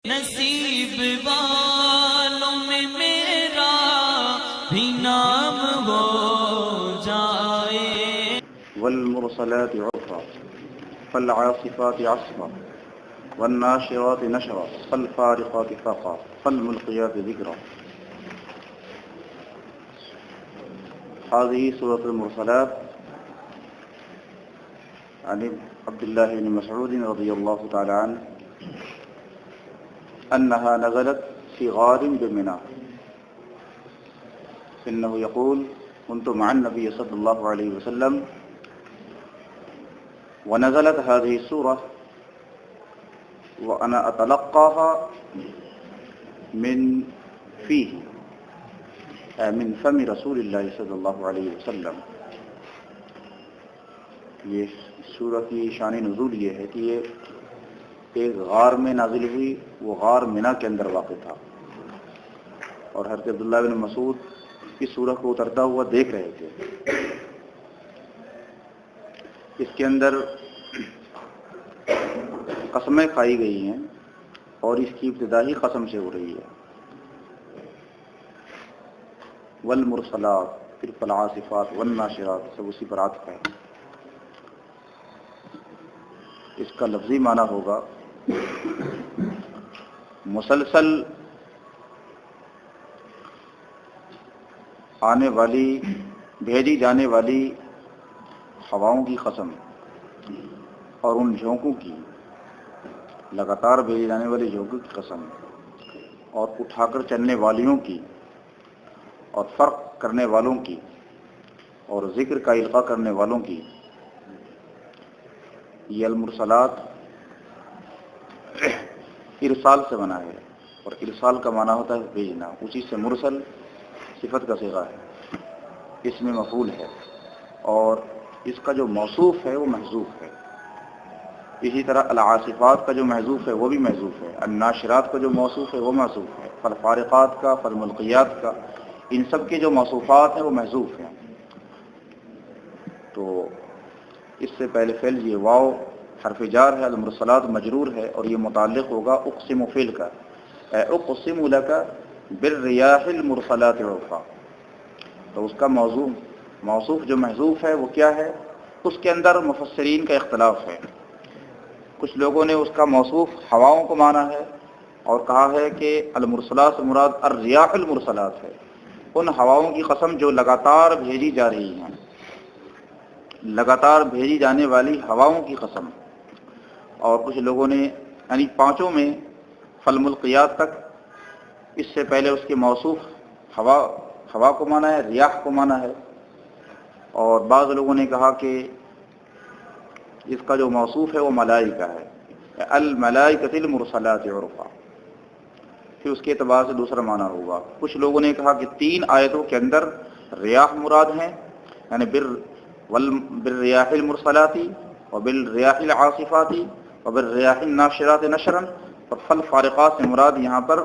نصیب والوں میں میرا بھی نام ہو جائے۔ والمرسلات عرفا فالعاصفات عصفا والناشرات نشرا فالفارقات فرقا فالملقيات ذكرا۔ هذه سورة المرسلات عن عبد الله بن مسعود رضي الله تعالى عنه أنها نزلت في غار بمنى، إنه يقول: كنت مع النبي صلى الله عليه وسلم ونزلت هذه السورة وأنا أتلقاها من فيه من فم رسول الله صلی اللہ علیہ وسلم۔ یہ سورہ کی شان نزول یہ ہے کہ یہ ایک غار میں نازل ہوئی، وہ غار منی کے اندر واقع تھا، اور حضرت عبداللہ بن مسعود اس سورہ کو اترتا ہوا دیکھ رہے تھے۔ اس کے اندر قسمیں کھائی گئی ہیں اور اس کی ابتدا ہی قسم سے ہو رہی ہے۔ والمرسلات، پھر فالعاصفات، والناشرات، سب اسی پر عطف ہے۔ اس کا لفظی معنی ہوگا مسلسل آنے والی، بھیجی جانے والی ہواؤں کی قسم، اور ان جھونکوں کی، لگاتار بھیجی جانے والی جھونکوں کی قسم، اور اٹھا کر چلنے والیوں کی، اور فرق کرنے والوں کی، اور ذکر کا القاء کرنے والوں کی۔ یہ المرسلات ارسال سے بنا ہے، اور ارسال کا معنی ہوتا ہے بھیجنا، اسی سے مرسل صفت کا صیغہ ہے، اس میں مفعول ہے، اور اس کا جو موصوف ہے وہ محذوف ہے۔ اسی طرح العاصفات کا جو محذوف ہے وہ بھی محذوف ہے، الناشرات کا جو موصوف ہے وہ محذوف ہے، فالفارقات کا، فالملقیات کا، ان سب کے جو موصوفات ہیں وہ محذوف ہیں۔ تو اس سے پہلے فعل یہ واو حرف جار ہے، المرسلات مجرور ہے، اور یہ متعلق ہوگا اقسم فعل کا، اقسم لک بالریاح المرسلات عرفا۔ تو اس کا موصوف جو محذوف ہے وہ کیا ہے؟ اس کے اندر مفسرین کا اختلاف ہے۔ کچھ لوگوں نے اس کا موصوف ہواؤں کو مانا ہے اور کہا ہے کہ المرسلات سے مراد الریاح المرسلات ہے، ان ہواؤں کی قسم جو لگاتار بھیجی جا رہی ہیں، لگاتار بھیجی جانے والی ہواؤں کی قسم۔ اور کچھ لوگوں نے یعنی پانچوں میں فالملقیات تک، اس سے پہلے اس کے موصوف ہوا کو مانا ہے، ریاح کو مانا ہے، اور بعض لوگوں نے کہا کہ اس کا جو موصوف ہے وہ ملائکہ ہے، الملائکۃ المرسلات عرفا، پھر اس کے اعتبار سے دوسرا معنی ہوگا۔ کچھ لوگوں نے کہا کہ تین آیتوں کے اندر ریاح مراد ہیں، یعنی بالریاح المرسلات وبالریاح العاصفات وبالریاح الناشرات نشرا، اور فالفارقات سے مراد یہاں پر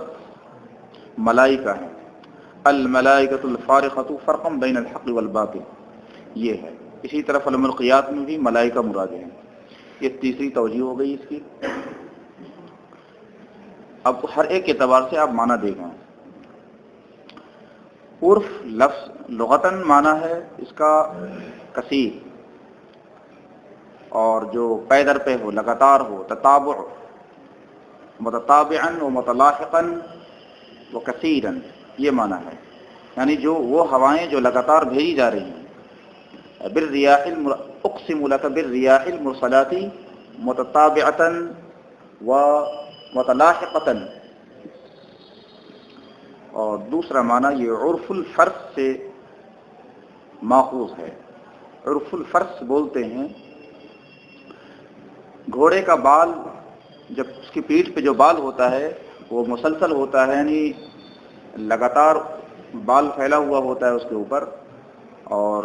ملائکہ ہیں، الملائکۃ الفارقۃ فرقا بین الحق والباطل، یہ ہے۔ اسی طرح الملقیات میں بھی ملائکہ مراد ہیں۔ یہ تیسری توجیہ ہو گئی اس کی۔ اب ہر ایک اعتبار سے آپ معنی دیکھیں۔ عرف لفظ لغتاً معنی ہے اس کا کثیر، اور جو پے در پہ ہو، لگاتار ہو، تتابع، متتابعا و متلاحقا و کثیرا، یہ معنی ہے، یعنی جو وہ ہوائیں جو لگاتار بھیجی جا رہی ہیں۔ اقسم لک بالریاح المرسلات متتابعتا و متلاحقتا، اور دوسرا معنی یہ عرف الفرس سے ماخوذ ہے۔ عرف الفرس بولتے ہیں گھوڑے کا بال، جب اس کی پیٹھ پہ جو بال ہوتا ہے وہ مسلسل ہوتا ہے، یعنی لگاتار بال پھیلا ہوا ہوتا ہے اس کے اوپر، اور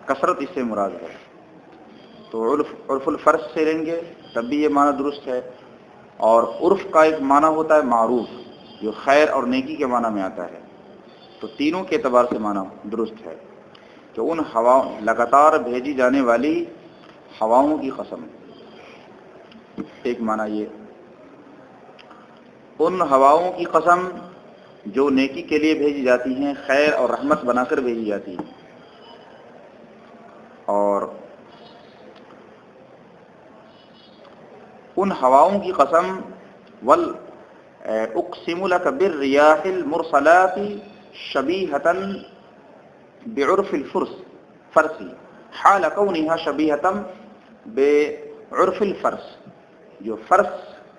کثرت اس سے مراد ہے۔ تو عرف الفرس سے لیں گے تب بھی یہ معنی درست ہے۔ اور عرف کا ایک معنی ہوتا ہے معروف، جو خیر اور نیکی کے معنی میں آتا ہے۔ تو تینوں کے اعتبار سے معنی درست ہے کہ ان لگاتار بھیجی جانے والی ہواؤں کی قسم، ایک معنی یہ۔ ان ہواؤں کی قسم جو نیکی کے لیے بھیجی جاتی ہیں، خیر اور رحمت بنا کر بھیجی جاتی ہیں، اور ان ہواؤں کی قسم اقسم لك بالرياح المرسلات شبيهة بعرف الفرس فرسی حال كونها شبيهة بعرف الفرس، جو فرس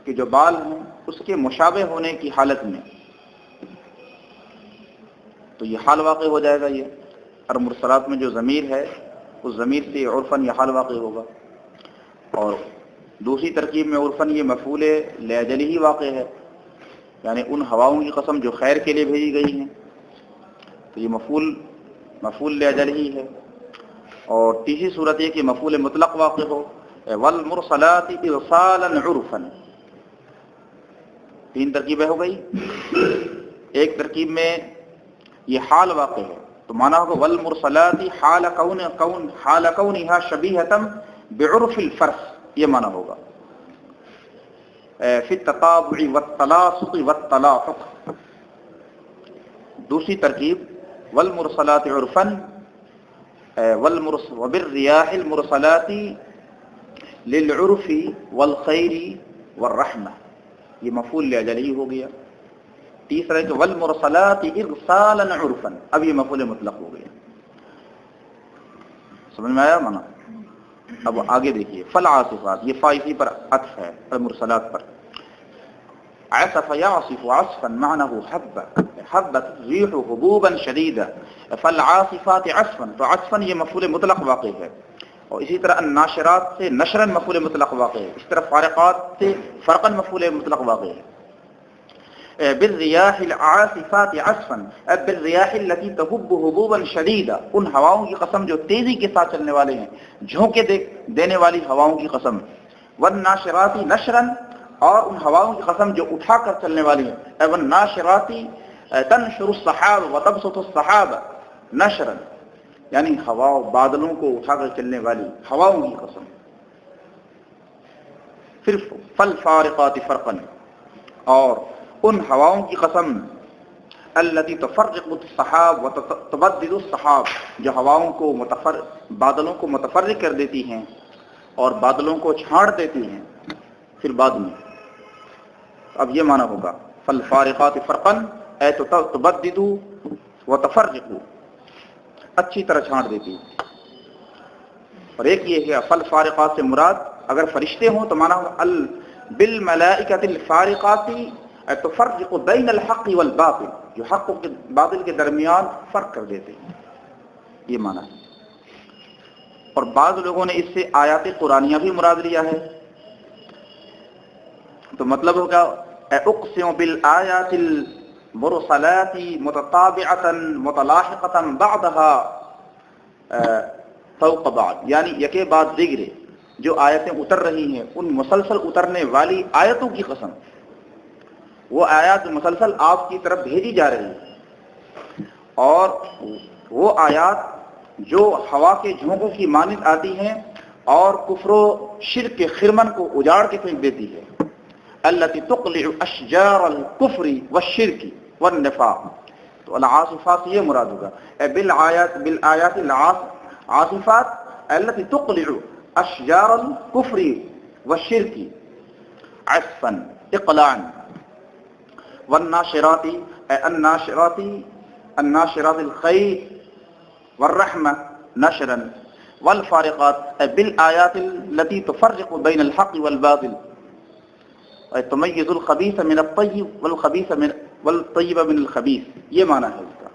کے جو بال ہیں اس کے مشابہ ہونے کی حالت میں، تو یہ حال واقع ہو جائے گا. یہ اور مرسلات میں جو ضمیر ہے اس ضمیر سے عرفاً یہ حال واقع ہوگا. اور دوسری ترکیب میں عرفاً یہ مفعول لاجلہ ہی واقع ہے، یعنی ان ہواؤں کی قسم جو خیر کے لیے بھیجی گئی ہیں، تو یہ مفعول لاجلہ ہی ہے. اور تیسری صورت یہ کہ مفعول مطلق واقع ہو، والمرسلات ارسالا عرفا. تین ترکیبیں ہو گئی. ایک ترکیب میں یہ حال واقع ہے تو مانا ہوگا والمرسلات حال كونها شبيهة بعرف الفرس، یہ مانا ہوگا فی التطابع والتلاصق والتلاحق. دوسری ترکیب والمرسلات عرفا وبالرياح المرسلات للعرف والخیر والرحمہ، یہ مفعول لاجلہ ہو گیا. تیسرا کہ والمرسلات ارسالا عرفا، اب یہ مفعول مطلق ہو گیا. سمجھ میں آیا مانا؟ اب آگے دیکھیے فالعاصفات، یہ فائسی پر عطف ہے المرسلات پر. عصف يعصف عصفا معنه حبت الريح حبوبا شديدا، فالعاصفات عصفا، تو عصفا یہ مفعول مطلق واقع ہے. اور اسی طرح الناشرات سے نشرا مفعول مطلق واقع ہے. اس طرح فارقات سے فرقا مفعول مطلق واقع ہے. بالرياح العاصفات عصفا، بالرياح التي تهب هبوبا شديدا، ان ہواؤں کی قسم جو تیزی کے ساتھ چلنے والے ہیں، جھونکے دینے والی ہواؤں کی قسم. والناشرات نشرا، اور ان ہواؤں کی قسم جو اٹھا کر چلنے والی ہیں. والناشرات تنشر السحاب وتبسط السحاب نشرا، یعنی بادلوں کو اٹھا کر چلنے والی ہواؤں کی قسم. پھر فالفارقات فرقا، اور ان ہواؤں کی قسم التي تفرق السحاب وتبدد السحاب، جو ہواؤں کو بادلوں کو متفرق کر دیتی ہیں اور بادلوں کو چھاڑ دیتی ہیں پھر بعد میں. اب یہ معنی ہوگا فالفارقات فرقا اے تبدد وتفرق، اچھی طرح چھانٹ دیتی. اور ایک یہ ہے فالفارقات سے مراد اگر فرشتے ہوں تو معنی ہوگا بالملائکۃ الفارقات تفرق بین الحق والباطل، جو حق و باطل کے درمیان فرق کر دیتے ہیں، یہ معنی ہے. اور بعض لوگوں نے اس سے آیات قرآنیہ بھی مراد لیا ہے، تو مطلب ہوگا اقسم بالآیات المرسلات متتابعة متلاحقة بعضها فوق بعض، یعنی یکے بعد دیگرے جو آیتیں اتر رہی ہیں ان مسلسل اترنے والی آیتوں کی قسم. وہ آیات مسلسل آپ کی طرف بھیجی جا رہی ہیں، اور وہ آیات جو ہوا کے جھونکوں کی مانند آتی ہیں اور کفر و شرک کے خرمن کو اجاڑ کے پھینک دیتی ہے. التي تقلع اشجار الكفر والشرك والنفاق، تو العاصفات یہ مراد ہوگا بالآیات العاصفات التي تقلع اشجار الكفر والشرك عصفا اقلاعا. والناشرات الناشرات الخير والرحمة نشرا. والفارقات بالآيات التي تفرق بين الحق والباطل تميز الخبيث من الطيب والطيب من الخبيث، یہ معنی ہے اس کا.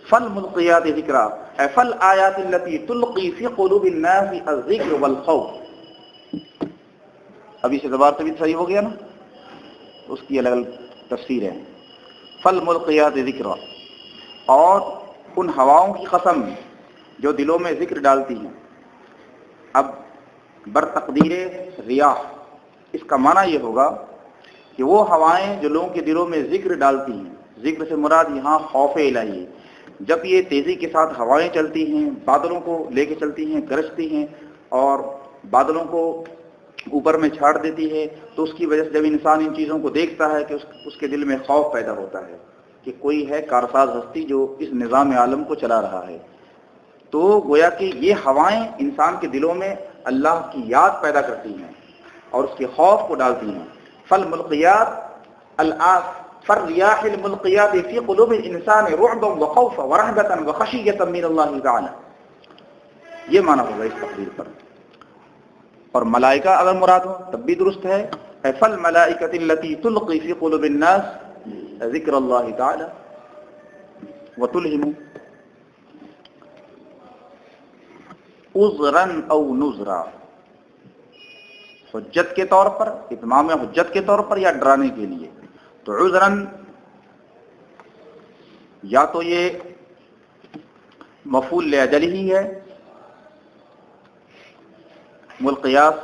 فالملقيات ذکرا فالآيات التي تلقي في قلوب الناس الذكر والخوف. ابھی سے دوبارہ طبیعت صحیح ہو گیا نا، اس کی الگ الگ تفسیر ہے. فالملقيات ذکرا، اور ان ہواؤں کی قسم جو دلوں میں ذکر ڈالتی ہیں. اب برتقدیر ریاح، اس کا معنی یہ ہوگا کہ وہ ہوائیں جو لوگوں کے دلوں میں ذکر ڈالتی ہیں. ذکر سے مراد یہاں خوف الہی. جب یہ تیزی کے ساتھ ہوائیں چلتی ہیں، بادلوں کو لے کے چلتی ہیں، گرجتی ہیں اور بادلوں کو اوپر میں چھاڑ دیتی ہے، تو اس کی وجہ سے جب انسان ان چیزوں کو دیکھتا ہے کہ اس کے دل میں خوف پیدا ہوتا ہے کہ کوئی ہے کارساز ہستی جو اس نظام عالم کو چلا رہا ہے. تو گویا کہ یہ ہوائیں انسان کے دلوں میں اللہ کی یاد پیدا کرتی ہیں اور اس کے خوف کو ڈالتی ہیں. فالملقیات فالریاح الملقیات فی قلوب الانسان رعبا وخوفا ورہبۃ وخشیۃ من اللہ تعالی. یہ معنی ہوگا اس تقریر پر. اور ملائکہ اگر مراد ہو تب بھی درست ہے. فالملائکۃ التی تلقی فی قلوب الناس ذکر اللہ تعالی وتلہم عذرا او نذرا، حجت کے طور پر، اتمام حجت کے طور پر یا ڈرانے کے لیے. تو عذرن یا تو یہ مفعول لاجل ہی ہے ملقیات،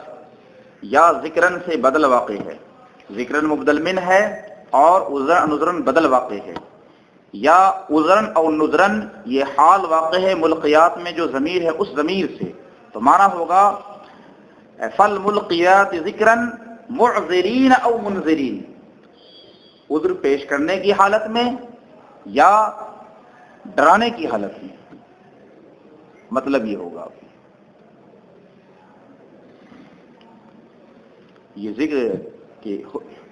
یا ذکرن سے بدل واقع ہے، ذکرن مبدل من ہے اور عذرن نذرن بدل واقع ہے. یا عذرن او نذرن یہ حال واقع ہے ملقیات میں جو ضمیر ہے اس ضمیر سے. تو معنی ہوگا فالملقیات ذکرن معذرین او منذرین، عذر پیش کرنے کی حالت میں یا ڈرانے کی حالت میں. مطلب یہ ہوگا یہ ذکر کہ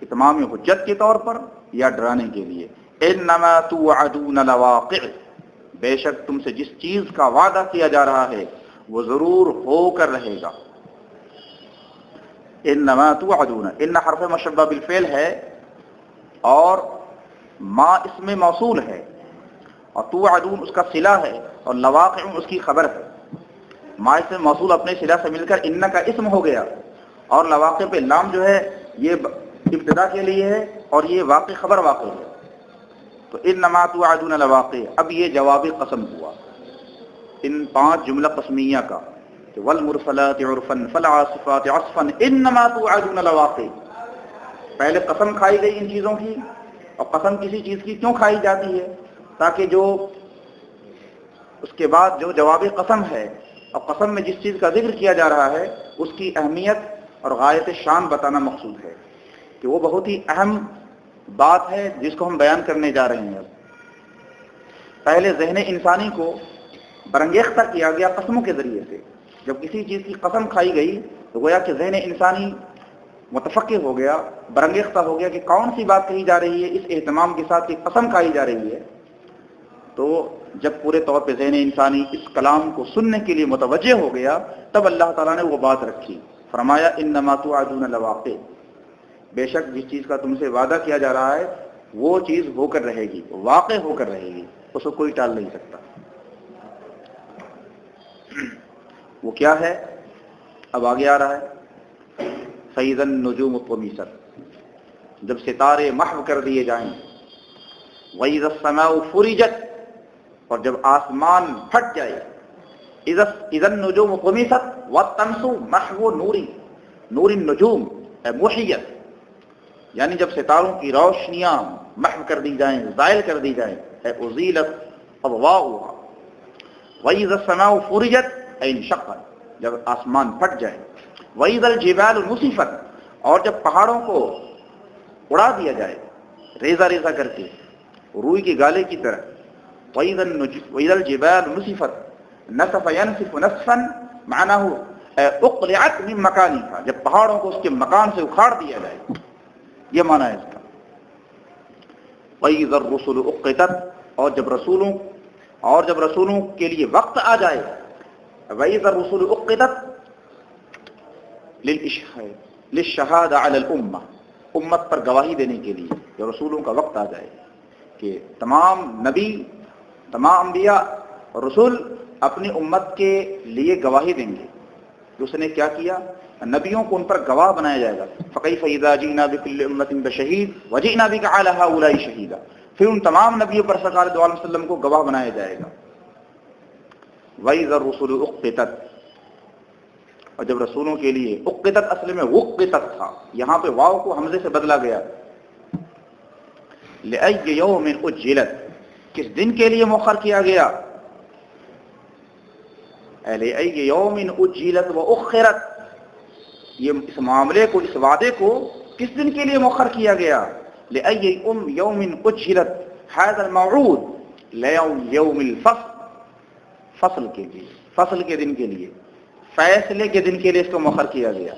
اتمام حجت کے طور پر یا ڈرانے کے لیے. انما توعدون لواقع، بے شک تم سے جس چیز کا وعدہ کیا جا رہا ہے وہ ضرور ہو کر رہے گا. انما توعدون، ان حرف مشبہ بالفعل ہے اور ما اسم موصول ہے اور توعدون اس کا صلہ ہے اور لواقع اس کی خبر ہے. ما اسم موصول اپنے صلہ سے مل کر ان کا اسم ہو گیا اور لواقع پہ لام جو ہے یہ ابتدا کے لیے ہے اور یہ واقع خبر واقع ہے. تو انما توعدون لواقع، اب یہ جواب قسم ہوا ان 5 جملہ قسمیہ کا کہ والمرسلات عرفا فالعاصفات عصفا انما توعدون لواقع. پہلے قسم کھائی گئی ان چیزوں کی، اور قسم کسی چیز کی کیوں کھائی جاتی ہے؟ تاکہ جو اس کے بعد جو جواب قسم ہے اور قسم میں جس چیز کا ذکر کیا جا رہا ہے اس کی اہمیت اور غایت شان بتانا مقصود ہے کہ وہ بہت ہی اہم بات ہے جس کو ہم بیان کرنے جا رہے ہیں. پہلے ذہن انسانی کو برانگیختہ کیا گیا قسموں کے ذریعے سے. جب کسی چیز کی قسم کھائی گئی تو گویا کہ ذہن انسانی متفکر ہو گیا، برانگیختہ ہو گیا کہ کون سی بات کہی جا رہی ہے اس اہتمام کے ساتھ کہ قسم کھائی جا رہی ہے. تو جب پورے طور پہ ذہن انسانی اس کلام کو سننے کے لیے متوجہ ہو گیا تب اللہ تعالیٰ نے وہ بات رکھی، فرمایا انما توعدون لواقع، بے شک جس چیز کا تم سے وعدہ کیا جا رہا ہے وہ چیز ہو کر رہے گی، واقع ہو کر رہے گی، اس کو کوئی ٹال نہیں سکتا. وہ کیا ہے؟ اب آگے آ رہا ہے فَإِذَا النُّجُومُ طُمِسَتْ، جب ستارے محو کر دیے جائیں. وَإِذَا السَّمَاءُ فُرِجَتْ، اور جب آسمان پھٹ جائے. اذا النجوم طمست والشمس محو نور النجوم محیت، یعنی جب ستاروں کی روشنیاں محو کر دی جائیں، زائل کر دی جائیں. ازیلت اضواؤها. واذا السماء فرجت اي انشقت، جب آسمان پھٹ جائے. واذا الجبال نصفت، اور جب پہاڑوں کو اڑا دیا جائے ریزہ ریزہ کر کے روئی کے گالے کی طرح. واذا الجبال نصفت، نصف ينصف نصفا معناه اقلعت من مکانها، جب پہاڑوں کو اس کے مکان سے اکھاڑ دیا جائے، یہ معنی ہے اس کا. وَإِذَا الرُّسُلُ أُقِّتَتْ، اور جب رسولوں کے لیے وقت آ جائے. وَإِذَا الرُّسُلُ أُقِّتَتْ لِلشَّهَادَةِ عَلَى الْأُمَّةِ، امت پر گواہی دینے کے لیے جب رسولوں کا وقت آ جائے کہ تمام نبی، تمام انبیاء اور رسول اپنی امت کے لیے گواہی دیں گے کہ اس نے کیا کیا. نبیوں کو ان پر گواہ بنایا جائے گا. فَكَيْفَ إِذَا جِئْنَا بِكُلِّ أُمَّةٍ بِشَهِيدٍ وَجِئْنَا بِكَ عَلَى هَؤُلَاءِ شَهِيدًا، پھر ان تمام نبیوں پر سرکار دو عالم وسلم کو گواہ بنایا جائے گا. وَإِذَا الرُّسُلُ أُقِّتَتْ، اور جب رسولوں کے لیے اقتت اصل میں وقتت تھا، یہاں پہ واو کو حمزے سے بدلا گیا. لِأَيِّ يَوْمٍ أُجِّلَتْ، کس دن کے لیے مؤخر کیا گیا. لِأَيِّ يَوْمٍ أُجِّلَتْ وَأُخِّرَتْ، یہ اس معاملے کو، اس وعدے کو کس دن کے لیے مؤخر کیا گیا؟ لأي یوم اجلت هذا الموعود لیوم الفصل، فصل کے لیے، فصل کے دن کے لیے، فیصلے کے دن کے لیے اس کو مؤخر کیا گیا.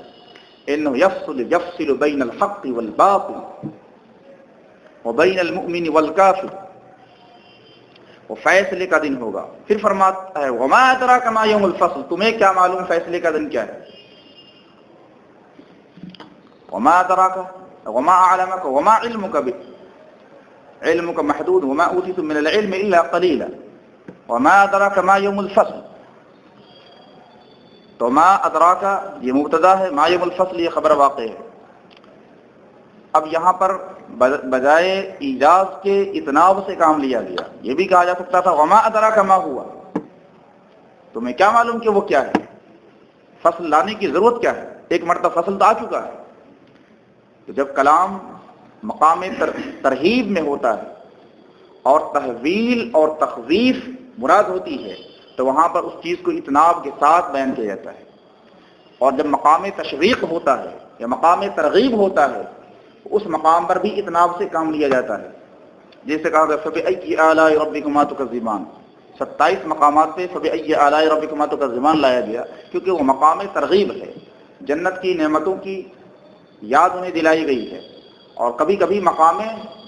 انه يفصل بين الحق والباطل وبين المؤمن والکافر، وہ فیصلے کا دن ہوگا. پھر فرماتا ہے وما ادراک ما یوم الفصل، تمہیں کیا معلوم فیصلے کا دن کیا ہے؟ وما ادراک وما اعلمک وما علمک علمک محدود وما اوتیتم من العلم الا قلیلا وما ادراک ما یوم الفصل. تو ما ادراک یہ مبتدا ہے، ما یوم الفصل یہ خبر واقع ہے. اب یہاں پر بجائے ایجاز کے اتناب سے کام لیا گیا. یہ بھی کہا جا سکتا تھا وما ادراک ما ہوا، تمہیں کیا معلوم کہ وہ کیا ہے؟ فصل لانے کی ضرورت کیا ہے؟ ایک مرتبہ فصل تو آ چکا ہے. تو جب کلام مقام ترہیب میں ہوتا ہے اور تحویل اور تخویف مراد ہوتی ہے تو وہاں پر اس چیز کو اتناب کے ساتھ بیان کیا جاتا ہے. اور جب مقام تشویق ہوتا ہے یا مقام ترغیب ہوتا ہے اس مقام پر بھی اتناب سے کام لیا جاتا ہے. جیسے کہا گیا فبأي آلاء ربكما تكذبان، 27 مقامات پہ فبأي آلاء ربكما تكذبان لایا گیا کیونکہ وہ مقام ترغیب ہے. جنت کی نعمتوں کی یاد انہیں دلائی گئی ہے. اور کبھی کبھی مقام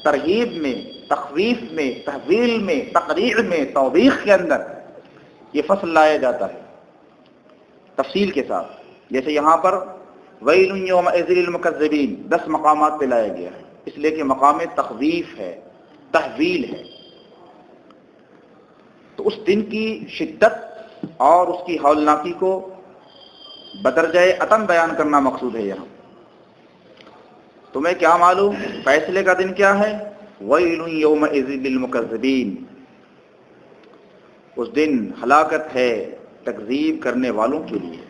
ترغیب میں، تخویف میں، تحویل میں، تقریر میں، توبیخ کے اندر یہ فصل لایا جاتا ہے تفصیل کے ساتھ. جیسے یہاں پر ویل یومئذ للمکذبین 10 مقامات پہ لایا گیا ہے، اس لیے کہ مقام تخویف ہے، تحویل ہے. تو اس دن کی شدت اور اس کی ہولناکی کو بدرجۂ عتم بیان کرنا مقصود ہے. یہاں تمہیں کیا معلوم فیصلے کا دن کیا ہے؟ ویل یومئذ للمکذبین، اس دن ہلاکت ہے تکذیب کرنے والوں کے لیے.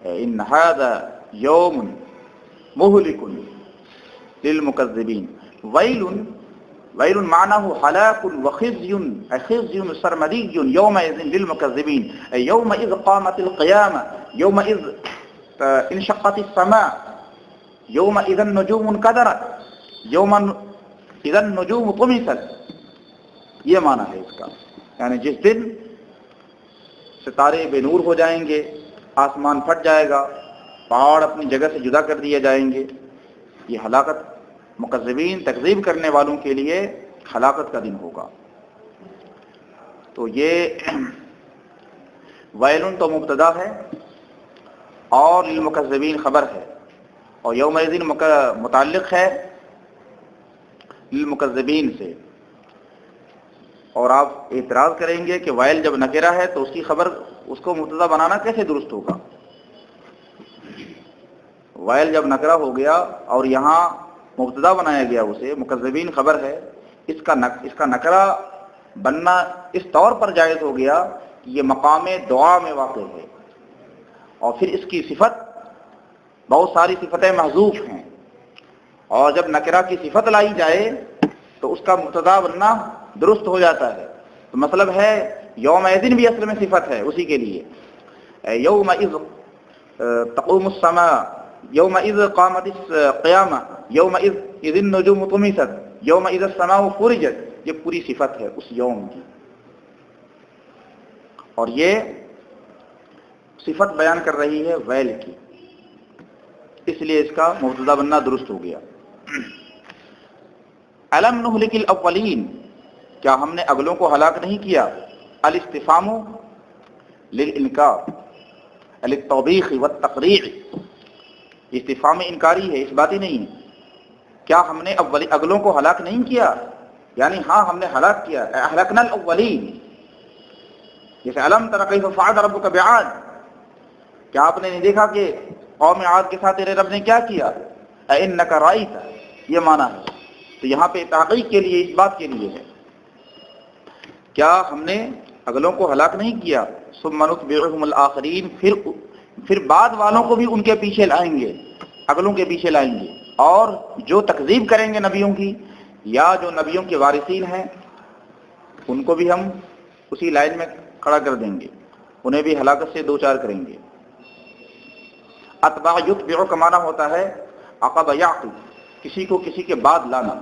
ان هذا یوم مہلک للمکذبین. ویل معناه ہلاک وخزي، خزي سرمدی یومئذ للمکذبین، یومئذ قامت القیامة، یومئذ انشقت السماء، یومئذ النجوم انکدرت، یومئذ النجوم طمست. یہ معنی ہے اس کا، یعنی جس دن ستارے بے نور ہو جائیں گے، آسمان پھٹ جائے گا، پہاڑ اپنی جگہ سے جدا کر دیے جائیں گے. یہ ہلاکت مکذبین تکذیب کرنے والوں کے لیے ہلاکت کا دن ہوگا. تو یہ ویلن تو مبتدا ہے اور للمکذبین خبر ہے، اور یومئذ متعلق ہے للمکذبین سے. اور آپ اعتراض کریں گے کہ وائل جب نکرہ ہے تو اس کی خبر اس کو مبتدا بنانا کیسے درست ہوگا؟ وائل جب نکرہ ہو گیا اور یہاں مبتدا بنایا گیا اسے، مکذبین خبر ہے، اس کا نکرہ بننا اس طور پر جائز ہو گیا کہ یہ مقام دعا میں واقع ہے، اور پھر اس کی صفت، بہت ساری صفتیں محذوف ہیں، اور جب نکرہ کی صفت لائی جائے تو اس کا مبتدا بننا درست ہو جاتا ہے. تو مطلب ہے یومئذ بھی اصل میں صفت ہے اسی کے لیے. یومئذ تقوم السماء، یومئذ قامت القیامہ، یومئذ اذ النجوم طمست، یومئذ السماء فرجت، یہ پوری صفت ہے اس یوم کی، اور یہ صفت بیان کر رہی ہے ویل کی، اس لیے اس کا مبتدا بننا درست ہو گیا. الم نہلک الاولین، کیا ہم نے اگلوں کو ہلاک نہیں کیا؟ الاستفہام للانکار للتوبیخ والتقریع، استفہام انکاری ہے، اس بات ہی نہیں ہے. کیا ہم نے اگلوں کو ہلاک نہیں کیا؟ یعنی ہاں ہم نے ہلاک کیا. اہلکنا الاولین، جیسے الم تر کیف فعل ربک بعاد، کیا آپ نے نہیں دیکھا کہ قوم عاد کے ساتھ تیرے رب نے کیا کیا؟ انک رأیت، یہ معنی ہے. تو یہاں پہ تحقیق کے لیے، اس بات کے لیے ہے، کیا ہم نے اگلوں کو ہلاک نہیں کیا؟ ثم نتبعهم الآخرین، پھر بعد والوں کو بھی ان کے پیچھے لائیں گے، اگلوں کے پیچھے لائیں گے، اور جو تکذیب کریں گے نبیوں کی یا جو نبیوں کے وارثین ہیں ان کو بھی ہم اسی لائن میں کھڑا کر دیں گے، انہیں بھی ہلاکت سے دوچار کریں گے. اتبع یتبع کا معنی ہوتا ہے عقب یعقب، کسی کو کسی کے بعد لانا.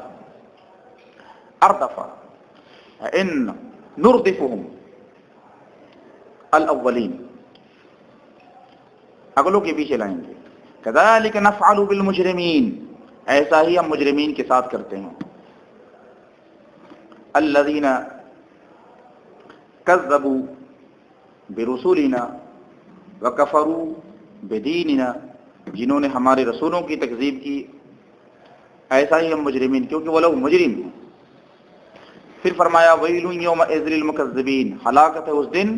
اردف ان نردفهم الاولین، اگلوں کے پیچھے لائیں گے. کذالک نفعل بالمجرمین، ایسا ہی ہم مجرمین کے ساتھ کرتے ہیں. الذین کذبوا برسولنا وکفروا بدیننا، جنہوں نے ہمارے رسولوں کی تکذیب کی، ایسا ہی ہم مجرمین، کیونکہ وہ لوگ مجرم ہیں. پھر فرمایا ویل یومئذ للمکذبین، ہلاکت ہے اس دن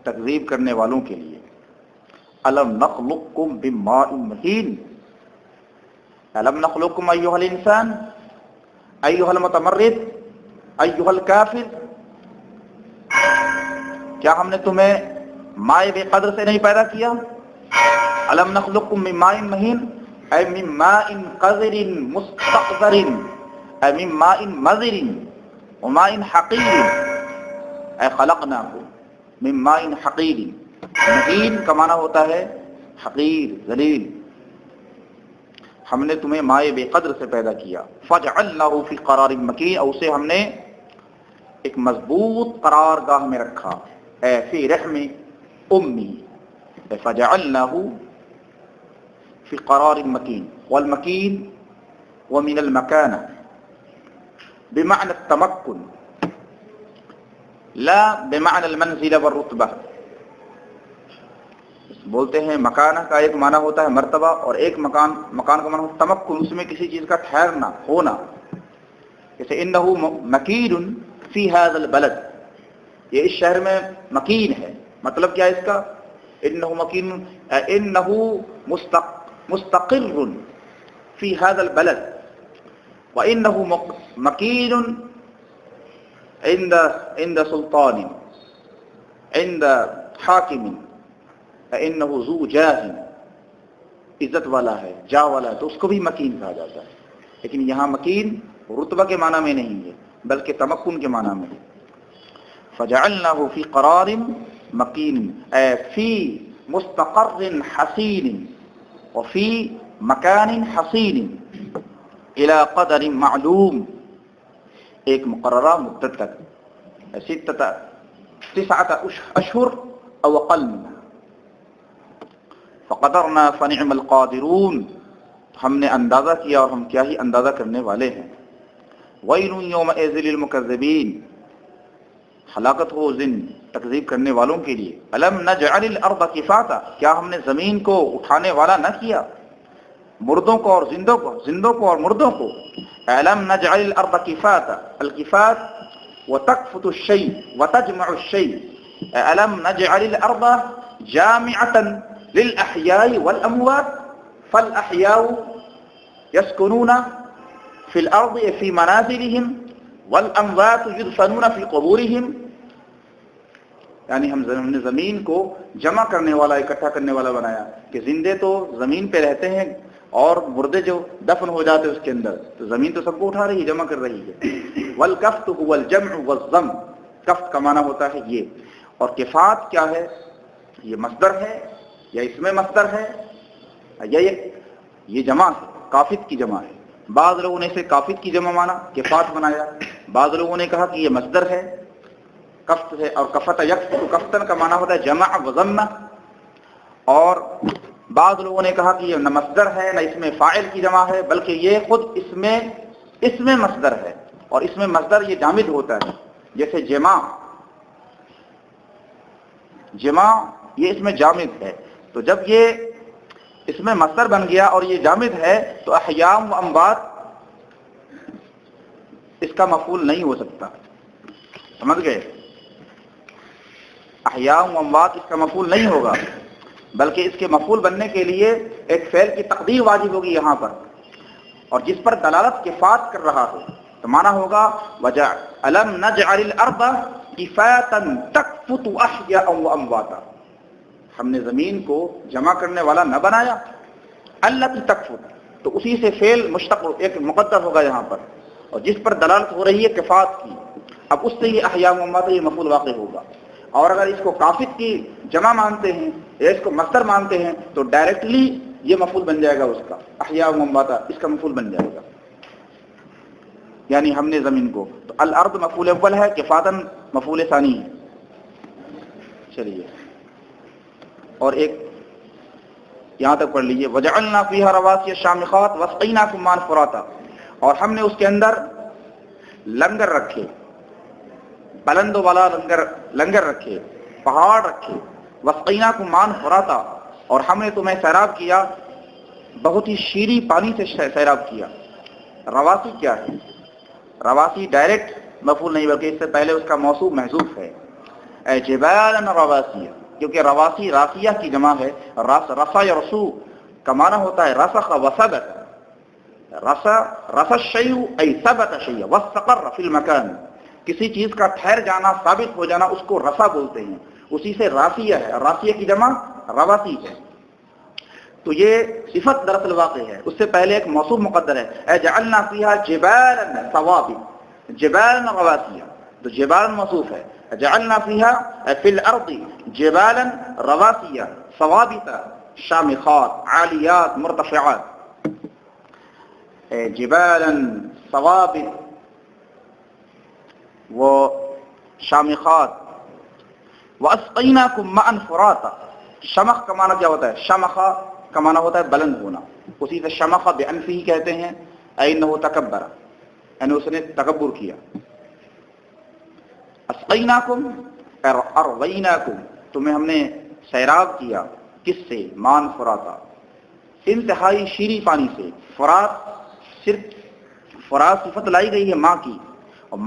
تکذیب کرنے والوں کے لیے. الم نخلقکم بماء مہین، الم نخلقکم ایھا الانسان ایھا المتمرد ایھا الکافر، کیا ہم نے تمہیں مائع بے قدر سے نہیں پیدا کیا؟ الم نخلقکم من ماء مہین اے من ماء قذر مستقذر اے من ماء مذر وماء حقیر اے خلقناکم من ماء حقیر. مہین کا معنی ہوتا ہے حقیر، ذلیل. ہم نے تمہیں مائع بے قدر سے پیدا کیا. فجعلناہ فی قرار مکین، اور اسے ہم نے ایک مضبوط قرار گاہ میں رکھا. اے فی رحم امی، فجعلناہ فی قرار مکین. والمکین ومن المکانہ بمعنى التمکن لا بمعنى المنزل والرتبہ. بولتے ہیں مکانہ کا ایک معنی ہوتا ہے مرتبہ، اور ایک مکان کا معنی ہوتا ہے تمکن، اس میں کسی چیز کا ٹھہرنا، ہونا. جیسے انہ مکین فی ھذا البلد، یہ اس شہر میں مکین ہے. مطلب کیا ہے اس کا؟ انہ مکین، انہ مستقر فی ھذا البلد، وانہ مکین عند سلطان عند حاکم، انہ ذو جاہ، عزت والا ہے، جا والا ہے، تو اس کو بھی مکین کہا جاتا ہے. لیکن یہاں مکین رتبہ کے معنی میں نہیں ہے بلکہ تمکن کے معنی میں ہے. فجعلناہ فی قرار مکین اے فی مستقر حسین وفی مکان حسین الی قدر معلوم، ایک مقررہ مدت تک، 9 اشہر او اقل. فقدرنا فنعم القادرون، ہم نے اندازہ کیا اور ہم کیا ہی اندازہ کرنے والے ہیں. ویل یومئذ للمکذبین، ہلاکت ہو اس دن تکذیب کرنے والوں کے لیے. الم نجعل الارض کفاتا، کیا ہم نے زمین کو اٹھانے والا نہ کیا، مردوں کو اور زندوں کو اور مردوں کو. الم نجعل الارض کفاتا، الکفات وتکفت الشیء وتجمع الشیء. الم نجعل الارض جامعة للأحياء والأموات، فالأحياء يسكنون في الأرض في منازلهم والأموات يدفنون في قبورهم. یعنی ہم نے زمین کو جمع کرنے والا، اکٹھا کرنے والا بنایا کہ زندے تو زمین پہ رہتے ہیں اور مردے جو دفن ہو جاتے اس کے اندر، تو زمین تو سب کو اٹھا رہی ہے، جمع کر رہی ہے. والکفت هو الجمع والضم، کفت کا معنی ہوتا ہے یہ. اور کفات کیا ہے؟ یہ مصدر ہے یا اس میں مصدر ہے یا یہ جمع ہے، کافت کی جمع ہے. بعض لوگوں نے اسے کافت کی جمع مانا، کفات بنایا. بعض لوگوں نے کہا کہ یہ مصدر ہے، کفت ہے. اور کفت یکفت، کفتن کا معنی ہوتا ہے جمع وضم. اور بعض لوگوں نے کہا کہ یہ نہ مصدر ہے نہ اس میں فاعل کی جمع ہے، بلکہ یہ خود اس میں مصدر ہے. اور اس میں مصدر یہ جامد ہوتا ہے، جیسے جمع یہ اس میں جامد ہے. تو جب یہ اس میں مصدر بن گیا اور یہ جامد ہے تو احیاء و اموات اس کا مفعول نہیں ہو سکتا. سمجھ گئے؟ احیاء و اموات اس کا مفعول نہیں ہوگا، بلکہ اس کے مفعول بننے کے لیے ایک فعل کی تقدیر واجب ہوگی یہاں پر، اور جس پر دلالت کفات کر رہا ہے. تو معنی ہوگا وجع الم نجعل الارض کفاتا تکفت احیاء و امواتا، ہم نے زمین کو جمع کرنے والا نہ بنایا. التی تکفت، تو اسی سے فعل مشتق ایک مقدر ہوگا یہاں پر، اور جس پر دلالت ہو رہی ہے کفات کی، اب اس سے یہ احیاء و اموات یہ مفعول واقع ہوگا. اور اگر اس کو کافت کی جمع مانتے ہیں یا اس کو مصدر مانتے ہیں تو ڈائریکٹلی یہ مفعول بن جائے گا اس کا، احیا و امواتا اس کا مفعول بن جائے گا، یعنی ہم نے زمین کو، تو الارض مفعول اول ہے، کفاتن مفعول ثانی ہے۔ چلیے اور ایک یہاں تک پڑھ لیجیے، وجعلنا فیہا رواسی شامخات واسقیناکم ماء فراتا، اور ہم نے اس کے اندر لنگر رکھے، بلند و بالا لنگر رکھے، پہاڑ رکھے، واسقیناکم ماء فراتا، اور ہم نے تمہیں سیراب کیا بہت ہی شیریں پانی سے سیراب کیا۔ رواسی کیا ہے؟ رواسی ڈائریکٹ مفعول نہیں بلکہ اس سے پہلے اس کا موصوف محذوف ہے، اے جبالا رواسیہ، کیونکہ رواسی راسیہ کی جمع ہے، رسا یرسو کا معنی ہوتا ہے رسخ وثبت، رسا الشیء ای ثبت شیء واستقر فی المکان، کسی چیز کا ٹھہر جانا، ثابت ہو جانا، اس کو رسا بولتے ہیں، اسی سے راسیہ ہے، راسیہ کی جمع رواسی ہے۔ تو یہ صفت دراصل واقع ہے، اس سے پہلے ایک موصوف مقدر ہے، اے جعلنا فیہا جبالا ثوابت، جبالا رواسیہ، تو جبال موصوف ہے، جعلنا فیہا فی الارض جبالا رواسیہ ثوابت شامخات عالیات مرتفعات، جبالا ثوابت و شامخات واسقیناکم ماء فراتا۔ شمخ کا معنی کیا ہوتا ہے؟ شمخ کا معنی ہوتا ہے بلند ہونا، اسی سے شمخ بانفہ کہتے ہیں، انہ تکبر، یعنی اس نے تکبر کیا۔ اسقیناکم ارویناکم، تمہیں ہم نے سیراب کیا، کس سے؟ مان فراتا، انتہائی شیریں پانی سے۔ فرات، صرف فرات صفت لائی گئی ہے ماں کی، اور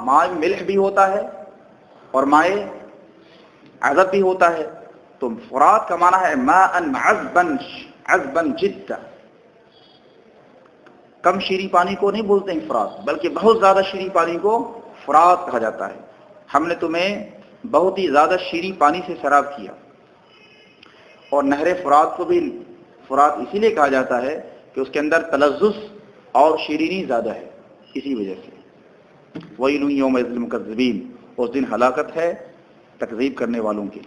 ماں ملح بھی ہوتا ہے اور ماء عذب بھی ہوتا ہے، تو فرات کا معنی ہے ماء عذبا جدا، کم شیریں پانی کو نہیں بولتے ہیں فرات، بلکہ بہت زیادہ شیریں پانی کو فرات کہا جاتا ہے۔ ہم نے تمہیں بہت ہی زیادہ شیریں پانی سے سیراب کیا، اور نہر فرات کو بھی فرات اسی لیے کہا جاتا ہے کہ اس کے اندر تلذذ اور شیرینی زیادہ ہے، اسی وجہ سے۔ وَيْلٌ يَوْمَئِذٍ لِّلْمُكَذِّبِينَ، اس دن ہلاکت ہے تکذیب کرنے والوں کی۔